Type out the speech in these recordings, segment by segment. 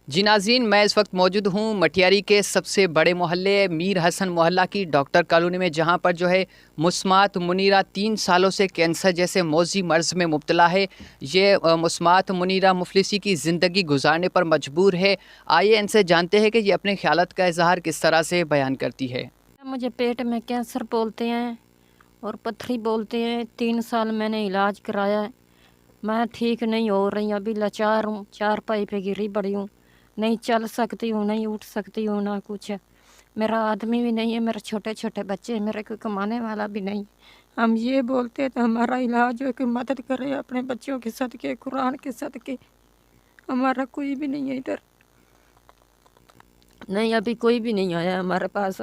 जी नाज़रीन, मैं इस वक्त मौजूद हूँ मटियारी के सबसे बड़े मोहल्ले मीर हसन मोहल्ला की डॉक्टर कॉलोनी में, जहाँ पर जो है मुस्मात मुनीरा 3 सालों से कैंसर जैसे मौजी मर्ज़ में मुब्तला है। ये मुस्मात मुनीरा मुफलिसी की ज़िंदगी गुजारने पर मजबूर है। आइए इनसे जानते हैं कि ये अपने ख्यालात का इजहार किस तरह से बयान करती है। मुझे पेट में कैंसर बोलते हैं और पथरी बोलते हैं। 3 साल मैंने इलाज कराया है। मैं ठीक नहीं हो रही, अभी लाचार हूँ, चारपाई पे गिरी पड़ी हूँ, नहीं चल सकती हूँ, नहीं उठ सकती हूँ, ना कुछ है। मेरा आदमी भी नहीं है, मेरे छोटे छोटे बच्चे हैं, मेरे कोई कमाने वाला भी नहीं। हम ये बोलते हैं तो हमारा इलाज हो कि मदद करे अपने बच्चों के सदके, कुरान के सदके। हमारा कोई भी नहीं है इधर, नहीं अभी कोई भी नहीं आया हमारे पास।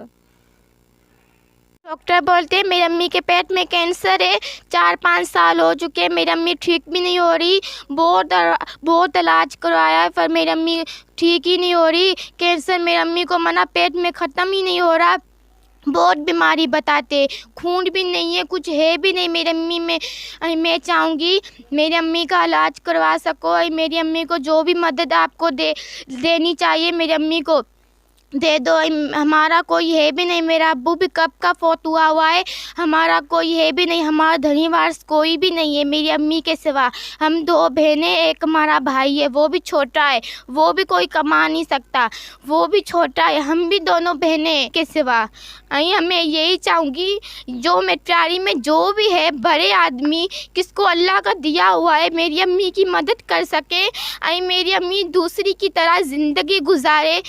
डॉक्टर बोलते हैं मेरी अम्मी के पेट में कैंसर है, 4-5 साल हो चुके हैं, मेरी अम्मी ठीक भी नहीं हो रही। बहुत इलाज करवाया है पर मेरी अम्मी ठीक ही नहीं हो रही। कैंसर मेरी अम्मी को मना पेट में ख़त्म ही नहीं हो रहा। बहुत बीमारी बताते, खून भी नहीं है, कुछ है भी नहीं मेरी अम्मी में। मैं चाहूँगी मेरी अम्मी का इलाज करवा सको। मेरी अम्मी को जो भी मदद आपको देनी चाहिए मेरी अम्मी को दे दो। हमारा कोई है भी नहीं, मेरा अब्बू भी कब का फौत हुआ है, हमारा कोई है भी नहीं, हमारा धनी वारस कोई भी नहीं है मेरी अम्मी के सिवा। हम 2 बहनें, एक हमारा भाई है, वो भी छोटा है, वो भी कोई कमा नहीं सकता, वो भी छोटा है, हम भी दोनों बहनें के सिवा। मैं यही चाहूँगी जो मेटारी में जो भी है बड़े आदमी, किसको अल्लाह का दिया हुआ है, मेरी अम्मी की मदद कर सके। मेरी अम्मी दूसरी की तरह ज़िंदगी गुजारे।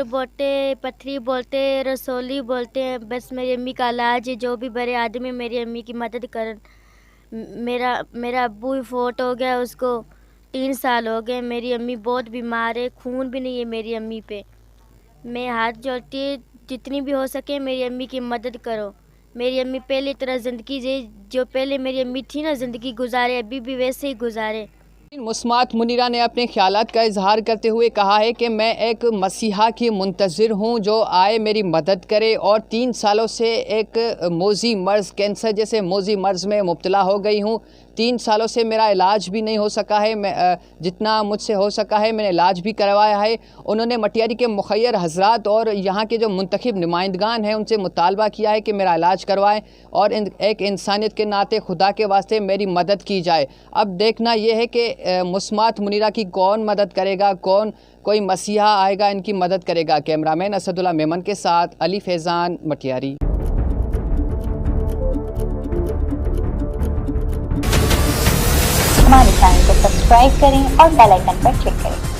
बोलते, पथरी बोलते, रसोली बोलते हैं, बस मेरी अम्मी का इलाज है। जो भी बड़े आदमी मेरी अम्मी की मदद करन। मेरा अब्बू भी फोट हो गया, उसको 3 साल हो गए। मेरी अम्मी बहुत बीमार है, खून भी नहीं है मेरी अम्मी पे। मैं हाथ जोड़ती, जितनी भी हो सके मेरी अम्मी की मदद करो। मेरी अम्मी पहले तरह ज़िंदगी जो पहले मेरी अम्मी थी ना, ज़िंदगी गुजारे, अभी भी वैसे ही गुजारे। मुस्मात मुनीरा ने अपने ख्यालात का इजहार करते हुए कहा है कि मैं एक मसीहा की मुंतज़िर हूँ जो आए मेरी मदद करे, और 3 सालों से एक मौजी मर्ज़ कैंसर जैसे मौजी मर्ज़ में मुब्तला हो गई हूँ। 3 सालों से मेरा इलाज भी नहीं हो सका है। मैं जितना मुझसे हो सका है मैंने इलाज भी करवाया है। उन्होंने मटियारी के मुखय्यर हजरात और यहाँ के जो मुंतखब नुमाइंदगान हैं उनसे मुतालबा किया है कि मेरा इलाज करवाएं और एक इंसानियत के नाते खुदा के वास्ते मेरी मदद की जाए। अब देखना यह है कि मुस्मात मुनीरा की कौन मदद करेगा, कोई मसीहा आएगा इनकी मदद करेगा। कैमरामैन असदुल्ला मेमन के साथ अली फैज़ान, मटियारी। हमारे चैनल को सब्सक्राइब करें और बेल आइकन पर क्लिक करें।